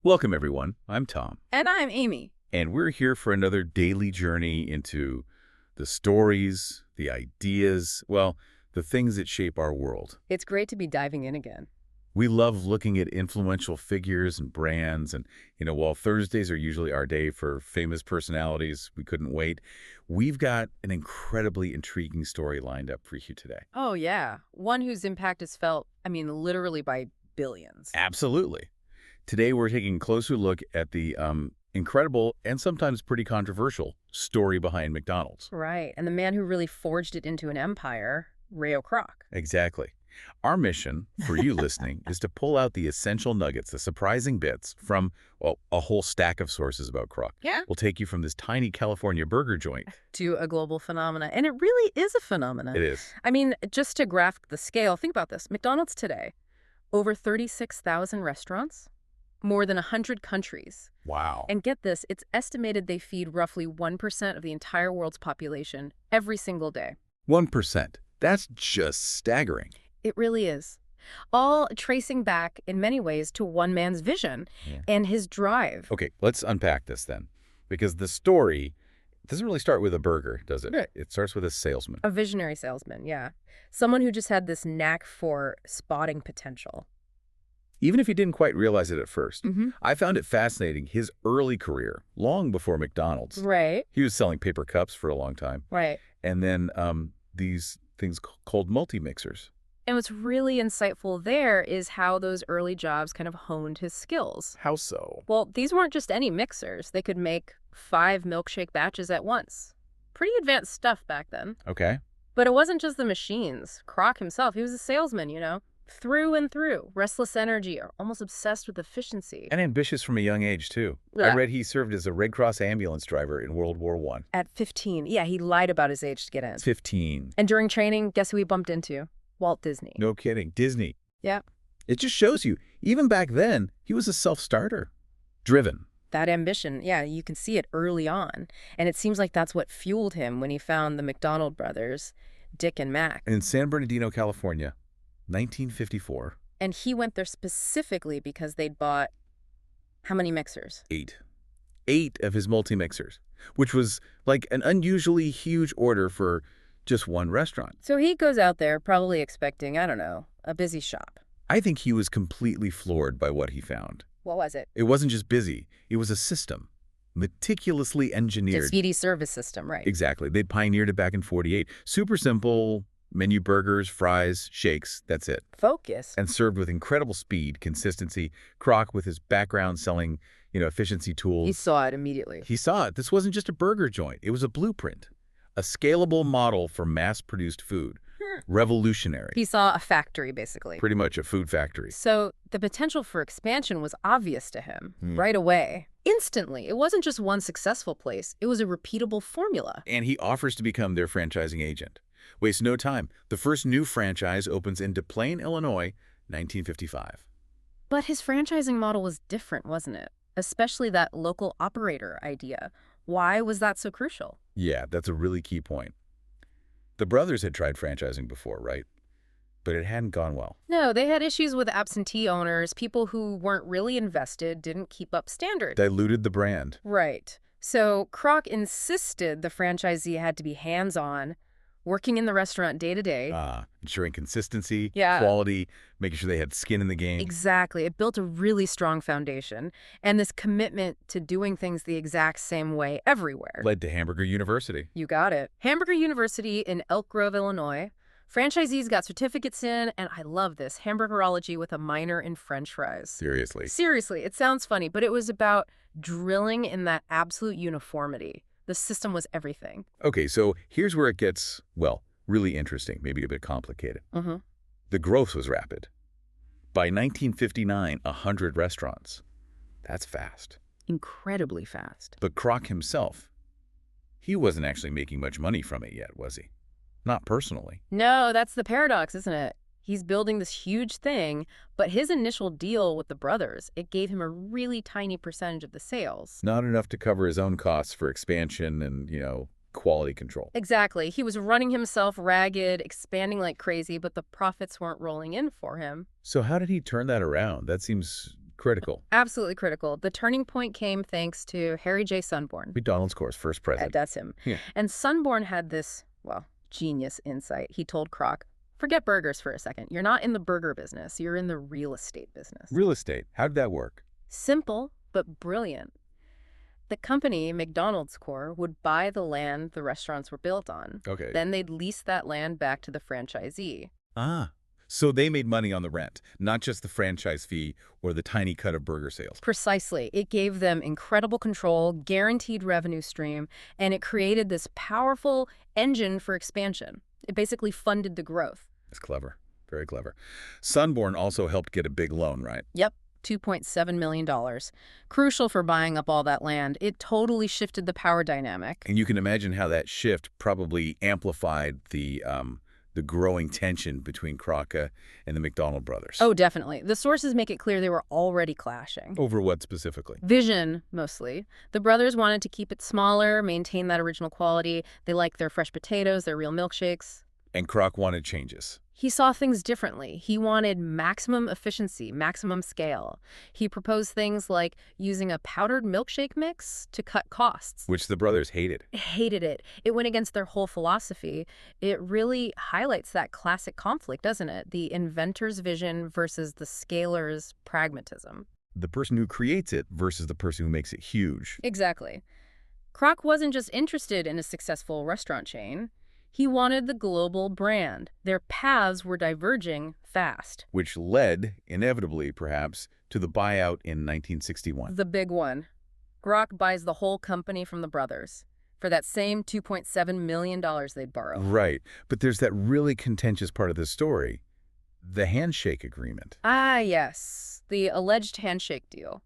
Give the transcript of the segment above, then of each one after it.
Welcome, everyone. I'm Tom, And I'm Amy. and we're here for another daily journey into the stories, the ideas, well, the things that shape our world. It's great to be diving in again. We love looking at influential figures and brands, and, while Thursdays are usually our day for famous personalities, we couldn't wait. We've got an incredibly intriguing story lined up for you today. Oh, yeah. One whose impact is felt, literally by billions. Absolutely. Today, we're taking a closer look at the incredible and sometimes pretty controversial story behind McDonald's. Right. And the man who really forged it into an empire, Ray Kroc. Exactly. Our mission for you listening is to pull out the essential nuggets, the surprising bits from, well, a whole stack of sources about Kroc. Yeah. We'll take you from this tiny California burger joint. To a global phenomena. And it really is a phenomenon. It is. Just to grasp the scale, think about this. McDonald's today, over 36,000 restaurants, more than 100 countries. Wow. And get this, it's estimated they feed roughly 1% of the entire world's population every single day. 1%. That's just staggering. It really is. All tracing back, in many ways, to one man's vision and his drive. Okay, let's unpack this then. Because the story doesn't really start with a burger, does it? Right. It starts with a salesman. A visionary salesman, yeah. Someone who just had this knack for spotting potential. Even if he didn't quite realize it at first. Mm-hmm. I found it fascinating, his early career, long before McDonald's. Right, He was selling paper cups for a long time. right. And then these things called multi-mixers. And what's really insightful there is how those early jobs kind of honed his skills. How so? Well, these weren't just any mixers. They could make 5 milkshake batches at once. Pretty advanced stuff back then. Okay. But it wasn't just the machines. Kroc himself, he was a salesman, through and through. Restless energy, or almost obsessed with efficiency. And ambitious from a young age, too. Yeah. I read he served as a Red Cross ambulance driver in World War I. At 15. Yeah, he lied about his age to get in. 15. And during training, guess who he bumped into? Walt Disney. No kidding. Disney. Yeah. It just shows you, even back then, he was a self-starter. Driven. That ambition, yeah, you can see it early on. And it seems like that's what fueled him when he found the McDonald brothers, Dick and Mac. In San Bernardino, California, 1954. And he went there specifically because they'd bought how many mixers? 8. 8 of his multi-mixers, which was like an unusually huge order for just one restaurant. So he goes out there probably expecting, I don't know, a busy shop. I think he was completely floored by what he found. What was it? It wasn't just busy. It was a system, meticulously The engineered. speedy service system, right? Exactly. They pioneered it back in '48. Super simple, menu burgers, fries, shakes, that's it. Focus. And served with incredible speed, consistency. Kroc, with his background selling, efficiency tools. He saw it immediately. He saw it. This wasn't just a burger joint. It was a blueprint, a scalable model for mass-produced food. Revolutionary. He saw a factory, basically. Pretty much a food factory. So the potential for expansion was obvious to him right away. Instantly. It wasn't just one successful place. It was a repeatable formula. And he offers to become their franchising agent. Wastes no time. The first new franchise opens in Des Plaines, Illinois, 1955. But his franchising model was different, wasn't it? Especially that local operator idea. Why was that so crucial? Yeah, that's a really key point. The brothers had tried franchising before, right? But it hadn't gone well. No, they had issues with absentee owners, people who weren't really invested, didn't keep up standard. Diluted the brand. Right. So Kroc insisted the franchisee had to be hands-on, working in the restaurant day to day. Ensuring consistency, Yeah. quality, making sure they had skin in the game. Exactly. It built a really strong foundation. And this commitment to doing things the exact same way everywhere. Led to Hamburger University. You got it. Hamburger University in Elk Grove, Illinois. Franchisees got certificates in, and I love this, hamburgerology with a minor in French fries. Seriously. Seriously, it sounds funny, but it was about drilling in that absolute uniformity. The system was everything. Okay, so here's where it gets, well, really interesting, maybe a bit complicated. Mm-hmm. The growth was rapid. By 1959, 100 restaurants. That's fast. Incredibly fast. But Kroc himself, he wasn't actually making much money from it yet, was he? Not personally. No, that's the paradox, isn't it? He's building this huge thing, but his initial deal with the brothers, it gave him a really tiny percentage of the sales. Not enough to cover his own costs for expansion and, quality control. Exactly. He was running himself ragged, expanding like crazy, but the profits weren't rolling in for him. So how did he turn that around? That seems Critical. Absolutely critical. The turning point came thanks to Harry J. Sunborn. McDonald's, of course, first president. That's him. Yeah. And Sunborn had this, well, genius insight. He told Kroc, forget burgers for a second. You're not in the burger business. You're in the real estate business. Real estate. How did that work? Simple, but brilliant. The company, McDonald's Corp., would buy the land the restaurants were built on. Okay. Then they'd lease that land back to the franchisee. Ah. So they made money on the rent, not just the franchise fee or the tiny cut of burger sales. Precisely. It gave them incredible control, guaranteed revenue stream, and it created this powerful engine for expansion. It basically funded the growth. It's clever. Very clever. Sunborn also helped get a big loan, right? Yep. $2.7 million. Crucial for buying up all that land. It totally shifted the power dynamic. And you can imagine how that shift probably amplified the growing tension between Kroc and the McDonald brothers. Oh, definitely. The sources make it clear they were already clashing. Over what specifically? Vision, mostly. The brothers wanted to keep it smaller, maintain that original quality. They liked their fresh potatoes, their real milkshakes. And Kroc wanted changes. He saw things differently. He wanted maximum efficiency, maximum scale. He proposed things like using a powdered milkshake mix to cut costs. Which the brothers hated. Hated it. It went against their whole philosophy. It really highlights that classic conflict, doesn't it? The inventor's vision versus the scaler's pragmatism. The person who creates it versus the person who makes it huge. Exactly. Kroc wasn't just interested in a successful restaurant chain. He wanted the global brand. Their paths were diverging fast. Which led, inevitably perhaps, to the buyout in 1961. The big one. Kroc buys the whole company from the brothers for that same $2.7 million they'd borrowed. Right. But there's that really contentious part of the story. The handshake agreement. Ah, yes. The alleged handshake deal.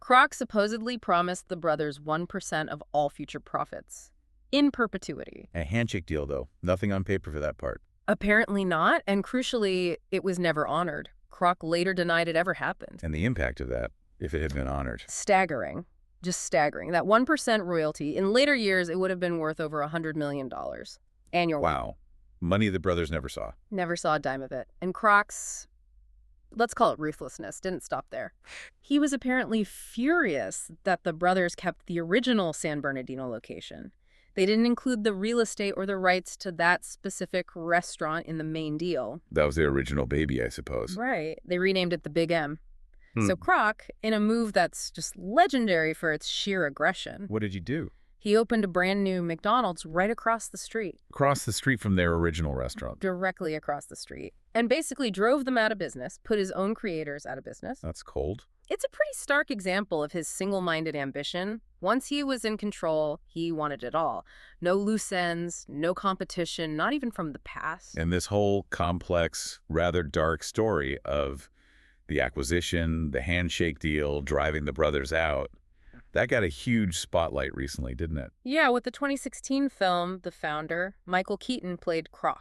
Kroc supposedly promised the brothers 1% of all future profits. In perpetuity. A handshake deal, though. Nothing on paper for that part. Apparently not, and crucially, it was never honored. Kroc later denied it ever happened. And the impact of that, if it had been honored. Staggering. Just staggering. That 1% royalty, in later years, it would have been worth over $100 million. Annual. Wow. Money the brothers never saw. Never saw a dime of it. And Kroc's, let's call it ruthlessness, didn't stop there. He was apparently furious that the brothers kept the original San Bernardino location. They didn't include the real estate or the rights to that specific restaurant in the main deal. That was the original baby, I suppose. Right. They renamed it the Big M. So Kroc, in a move that's just legendary for its sheer aggression, What did you do? he opened a brand new McDonald's right across the street. Across the street from their original restaurant. Directly across the street. And basically drove them out of business, put his own creators out of business. That's cold. It's a pretty stark example of his single-minded ambition. Once he was in control, he wanted it all. No loose ends, no competition, not even from the past. And this whole complex, rather dark story of the acquisition, the handshake deal, driving the brothers out, that got a huge spotlight recently, didn't it? Yeah, with the 2016 film, The Founder, Michael Keaton played Kroc.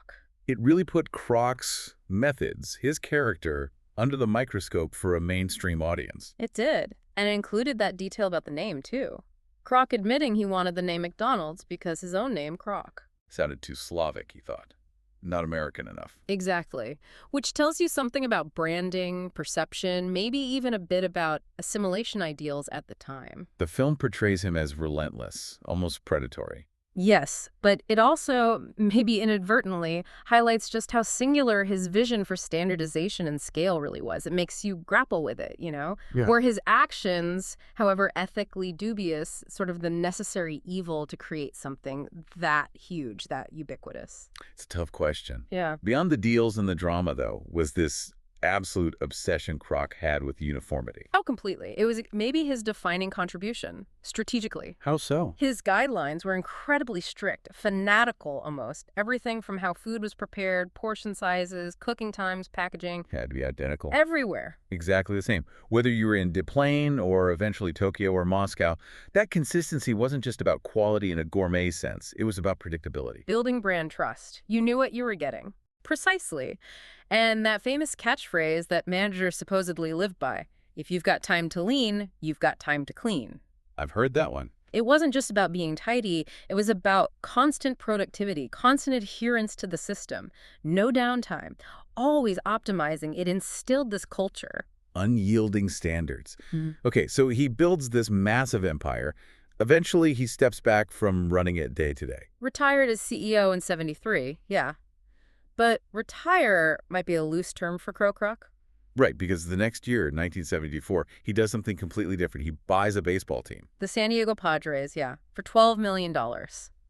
It really put Kroc's methods, his character, under the microscope for a mainstream audience. It did, and it included that detail about the name, too. Kroc admitting he wanted the name McDonald's because his own name, Kroc. Sounded too Slavic, he thought. Not American enough. Exactly. Which tells you something about branding, perception, maybe even a bit about assimilation ideals at the time. The film portrays him as relentless, almost predatory. Yes, but it also, maybe inadvertently, highlights just how singular his vision for standardization and scale really was. It makes you grapple with it, you know? Yeah. Where his actions, however ethically dubious, sort of the necessary evil to create something that huge, that ubiquitous. It's a tough question. Yeah. Beyond the deals and the drama, though, was this absolute obsession Kroc had with uniformity. Oh, completely. It was maybe his defining contribution, strategically. How so? His guidelines were incredibly strict, fanatical almost. Everything from how food was prepared, portion sizes, cooking times, packaging. Had to be identical. Everywhere. Exactly the same. Whether you were in Des Plaines or eventually Tokyo or Moscow, that consistency wasn't just about quality in a gourmet sense. It was about predictability. Building brand trust. You knew what you were getting. Precisely. And that famous catchphrase that managers supposedly live by, if you've got time to lean, you've got time to clean. I've heard that one. It wasn't just about being tidy. It was about constant productivity, constant adherence to the system, no downtime, always optimizing. It instilled this culture. Unyielding standards. Mhm. Okay, so he builds this massive empire. Eventually, he steps back from running it day to day. Retired as CEO in 73, yeah. But retire might be a loose term for Kroc. Right, because the next year, 1974, he does something completely different. He buys a baseball team. The San Diego Padres, yeah, for $12 million.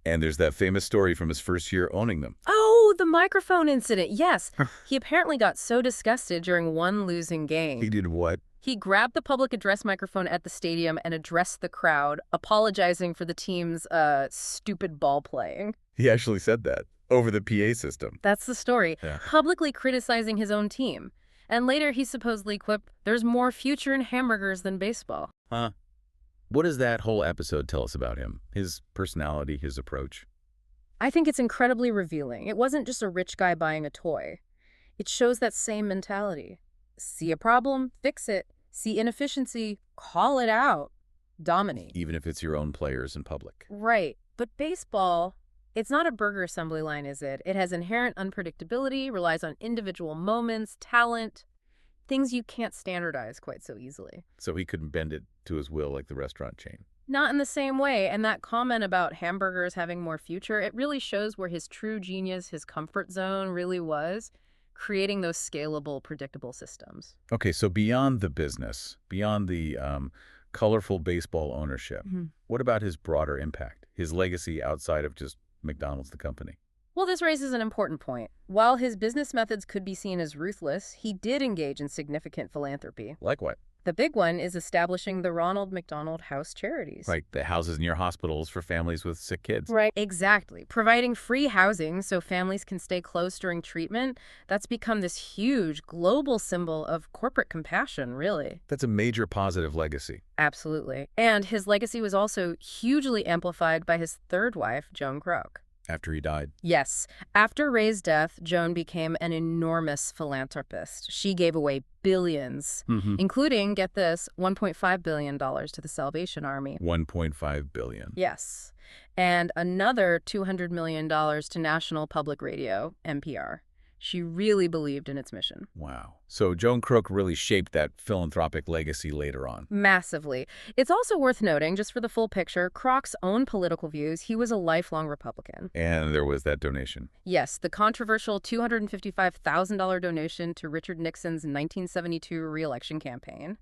And there's that famous story from his first year owning them. Oh, the microphone incident, yes. He apparently got so disgusted during one losing game. He did what? He grabbed the public address microphone at the stadium and addressed the crowd, apologizing for the team's stupid ball playing. He actually said that over the PA system. That's the story, Yeah. publicly criticizing his own team. And later he supposedly quipped, "There's more future in hamburgers than baseball." Huh? What does that whole episode tell us about him? His personality, his approach? I think it's incredibly revealing. It wasn't just a rich guy buying a toy. It shows that same mentality. See a problem, fix it. See inefficiency, call it out. Dominate. Even if it's your own players in public. Right. But baseball, it's not a burger assembly line, is it? It has inherent unpredictability, relies on individual moments, talent, things you can't standardize quite so easily. So he couldn't bend it to his will like the restaurant chain. Not in the same way. And that comment about hamburgers having more future, it really shows where his true genius, his comfort zone really was, creating those scalable, predictable systems. Okay, so beyond the business, beyond the colorful baseball ownership, what about his broader impact, his legacy outside of just McDonald's, the company? Well, this raises an important point. While his business methods could be seen as ruthless, he did engage in significant philanthropy. Like what? The big one is establishing the Ronald McDonald House Charities. Right, the houses near hospitals for families with sick kids. Right. Exactly. Providing free housing so families can stay close during treatment, that's become this huge global symbol of corporate compassion, really. That's a major positive legacy. Absolutely. And his legacy was also hugely amplified by his third wife, Joan Kroc. After he died. Yes. After Ray's death, Joan became an enormous philanthropist. She gave away billions, including, get this, $1.5 billion to the Salvation Army. $1.5 billion. Yes. And another $200 million to National Public Radio, NPR. She really believed in its mission. Wow. So Joan Kroc really shaped that philanthropic legacy later on. Massively. It's also worth noting, just for the full picture, Kroc's own political views, he was a lifelong Republican. And there was that donation. Yes, the controversial $255,000 donation to Richard Nixon's 1972 re-election campaign.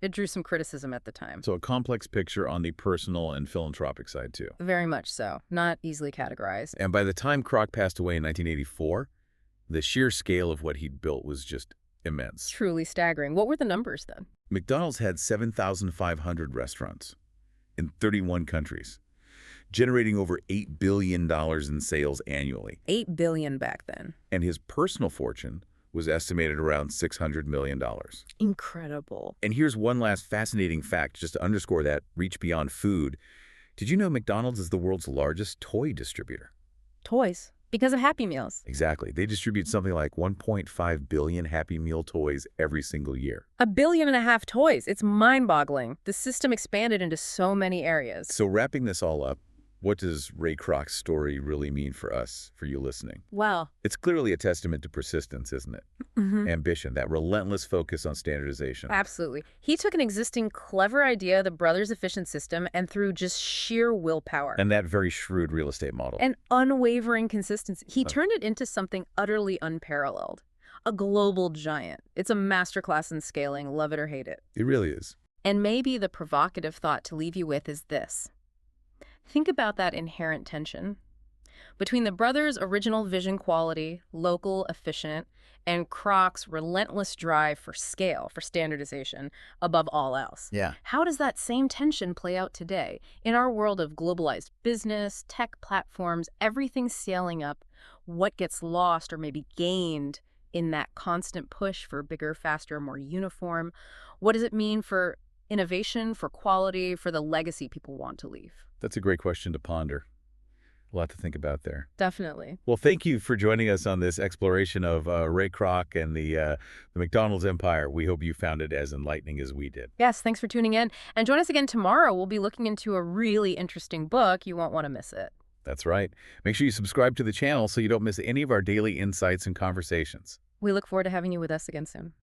It drew some criticism at the time. So a complex picture on the personal and philanthropic side, too. Very much so. Not easily categorized. And by the time Kroc passed away in 1984, the sheer scale of what he'd built was just immense. Truly staggering. What were the numbers then? McDonald's had 7,500 restaurants in 31 countries, generating over $8 billion in sales annually. $8 billion back then. And his personal fortune was estimated around $600 million. Incredible. And here's one last fascinating fact, just to underscore that reach beyond food. Did you know McDonald's is the world's largest toy distributor? Toys. Because of Happy Meals. Exactly. They distribute something like 1.5 billion Happy Meal toys every single year. 1.5 billion toys. It's mind-boggling. The system expanded into so many areas. So wrapping this all up, what does Ray Kroc's story really mean for us, for you listening? Well, It's clearly a testament to persistence, isn't it? Ambition, that relentless focus on standardization. absolutely. He took an existing clever idea, the brothers' efficient system, and through just sheer willpower And that very shrewd real estate model. and unwavering consistency, he turned it into something utterly unparalleled. A global giant. It's a masterclass in scaling, love it or hate it. It really is. And maybe the provocative thought to leave you with is this. Think about that inherent tension between the brothers' original vision quality, local, efficient, and Kroc's relentless drive for scale, for standardization, above all else. Yeah. How does that same tension play out today? In our world of globalized business, tech platforms, everything scaling up, what gets lost or maybe gained in that constant push for bigger, faster, more uniform? What does it mean for innovation, for quality, for the legacy people want to leave? That's a great question to ponder. A lot to think about there. Definitely. Well, thank you for joining us on this exploration of Ray Kroc and the McDonald's empire. We hope you found it as enlightening as we did. Yes, thanks for tuning in. And join us again tomorrow. We'll be looking into a really interesting book. You won't want to miss it. That's right. Make sure you subscribe to the channel so you don't miss any of our daily insights and conversations. We look forward to having you with us again soon.